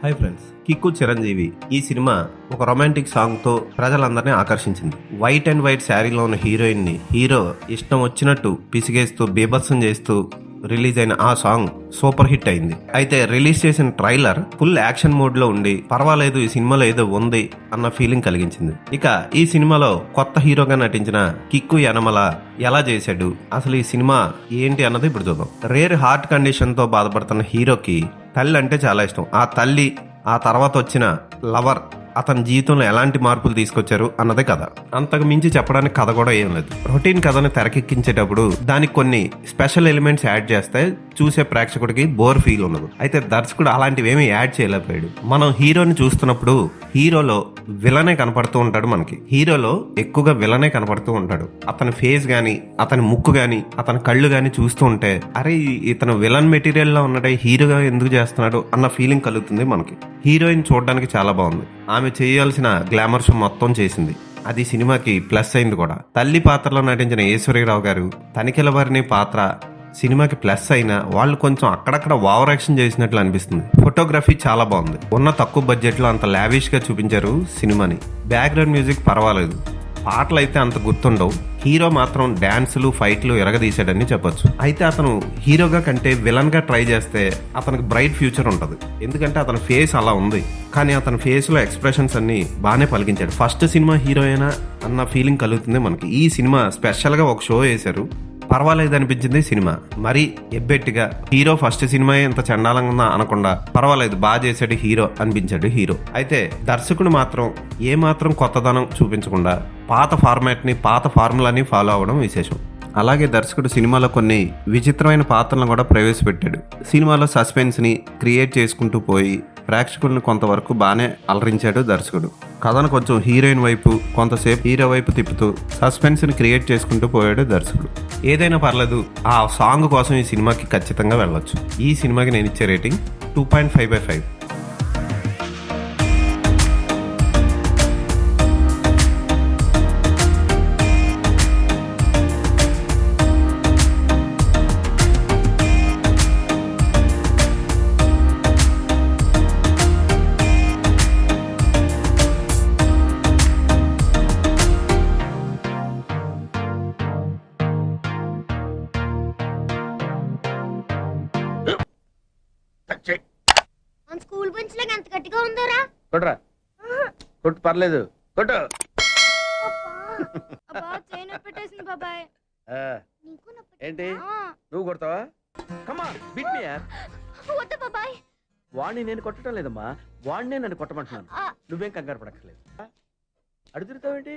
Hi friends, kick Chiranjeevi ఈ cinema ఒక romantic song తో ప్రజలందరినీ ఆకర్షించింది. వైట్ అండ్ వైట్ శారీలో ఉన్న హీరోయిన్ ని హీరో ఇష్టం వచ్చినట్టు పిసిగేస్తూ బీభత్సం చేస్తూ రిలీజ్ అయిన ఆ సాంగ్ సూపర్ హిట్ అయింది. అయితే రిలీజ్ చేసిన ట్రైలర్ ఫుల్ యాక్షన్ మోడ్ లో ఉండి పర్వాలేదు ఈ సినిమాలో ఏదో ఉంది అన్న ఫీలింగ్ కలిగించింది. ఇక ఈ సినిమాలో కొత్త హీరోగా నటించిన కిక్కు యనమల ఎలా చేశాడు, అసలు ఈ సినిమా ఏంటి అన్నది ఇప్పుడు చూద్దాం. రేర్ హార్ట్ కండిషన్ తో బాధపడుతున్న హీరోకి తల్లి అంటే చాలా ఇష్టం. ఆ తల్లి, ఆ తర్వాత వచ్చిన లవర్ అతని జీవితంలో ఎలాంటి మార్పులు తీసుకొచ్చారు అన్నదే కథ. అంతకు మించి చెప్పడానికి కథ కూడా ఏం లేదు. రొటీన్ కథను తెరకెక్కించేటప్పుడు దానికి కొన్ని స్పెషల్ ఎలిమెంట్స్ యాడ్ చేస్తే చూసే ప్రేక్షకుడికి బోర్ ఫీల్ ఉండదు. అయితే దర్శకుడు అలాంటివి ఏమీ యాడ్ చేయలేకపోయాడు. మనం హీరోని చూస్తున్నప్పుడు హీరోలో విలనే కనపడుతూ ఉంటాడు. మనకి హీరోలో ఎక్కువగా విలనే కనపడుతూ ఉంటాడు. అతని ఫేస్ గాని, అతని ముక్కు గాని, అతని కళ్ళు గాని చూస్తూ ఉంటే అరే ఇతను విలన్ మెటీరియల్ లా ఉన్నాడే, హీరోగా ఎందుకు చేస్తున్నాడు అన్న ఫీలింగ్ కలుగుతుంది మనకి. హీరోయిన్ చూడడానికి చాలా బాగుంది. ఆమె చేయాల్సిన గ్లామర్ షో మొత్తం చేసింది. అది సినిమాకి ప్లస్ అయింది కూడా. తల్లి పాత్రలో నటించిన ఈశ్వరీరావు గారు తనిఖీలవారిని పాత్ర సినిమాకి ప్లస్ అయినా వాళ్ళు కొంచెం అక్కడక్కడ ఓవర్ యాక్షన్ చేసినట్లు అనిపిస్తుంది. ఫోటోగ్రఫీ చాలా బాగుంది. ఉన్న తక్కువ బడ్జెట్ లో అంత లావిష్ గా చూపించారు సినిమాని. బ్యాక్గ్రౌండ్ మ్యూజిక్ పర్వాలేదు. పాటలు అయితే అంత గుర్తుండవు. హీరో మాత్రం డాన్సులు, ఫైట్లు ఎరగదీశాడని చెప్పొచ్చు. అయితే అతను హీరోగా కంటే విలన్ గా ట్రై చేస్తే అతనికి బ్రైట్ ఫ్యూచర్ ఉంటుంది. ఎందుకంటే అతని ఫేస్ అలా ఉంది. కానీ అతని ఫేస్ లో ఎక్స్ప్రెషన్స్ అన్ని బాగానే పలికించాడు. ఫస్ట్ సినిమా హీరోయినా అన్న ఫీలింగ్ కలుగుతుంది మనకి. ఈ సినిమా స్పెషల్ గా ఒక షో వేశారు, పర్వాలేదు అనిపించింది సినిమా. మరి ఎబ్బెట్టిగా హీరో ఫస్ట్ సినిమా ఎంత చండాలంగా అనకుండా పర్వాలేదు బాగా చేశాడు హీరో అనిపించాడు హీరో. అయితే దర్శకుడు మాత్రం ఏ మాత్రం కొత్తదనం చూపించకుండా పాత ఫార్మాట్ ని, పాత ఫార్ములాని ఫాలో అవ్వడం విశేషం. అలాగే దర్శకుడు సినిమాలో కొన్ని విచిత్రమైన పాత్రలను కూడా ప్రవేశపెట్టాడు. సినిమాలో సస్పెన్స్ ని క్రియేట్ చేసుకుంటూ పోయి ప్రేక్షకులను కొంతవరకు బాగానే అలరించాడు దర్శకుడు. కథను కొంచెం హీరోయిన్ వైపు, కొంతసేపు హీరో వైపు తిప్పుతూ సస్పెన్స్ ని క్రియేట్ చేసుకుంటూ పోయాడు దర్శకుడు. ఏదైనా పర్లేదు, ఆ సాంగ్ కోసం ఈ సినిమాకి ఖచ్చితంగా వెళ్ళొచ్చు. ఈ సినిమాకి నేను ఇచ్చే రేటింగ్ 2.5/5. మన స్కూల్ బెంచ్ లాగా ఎంత గట్టిగా ఉందోరా. కొట్రా, కొట్టు, పర్లేదు, కొట్టు. అబ్బా చైన్ పెట్టేసింది బాబాయ్. ఆ, నీకు నొప్పి ఏంటి ఆ, నువ్వు కొడతావా? కమా బిట్ మీ యార్. వద్దు బాబాయ్. వాడిని నేను కొట్టడం లేదమ్మా, వాడినే నన్ను కొట్టమంటున్నాను. ఆ, నువ్వేం కంగారు పడక్కర్లేదు. అడుగుతావేంటి?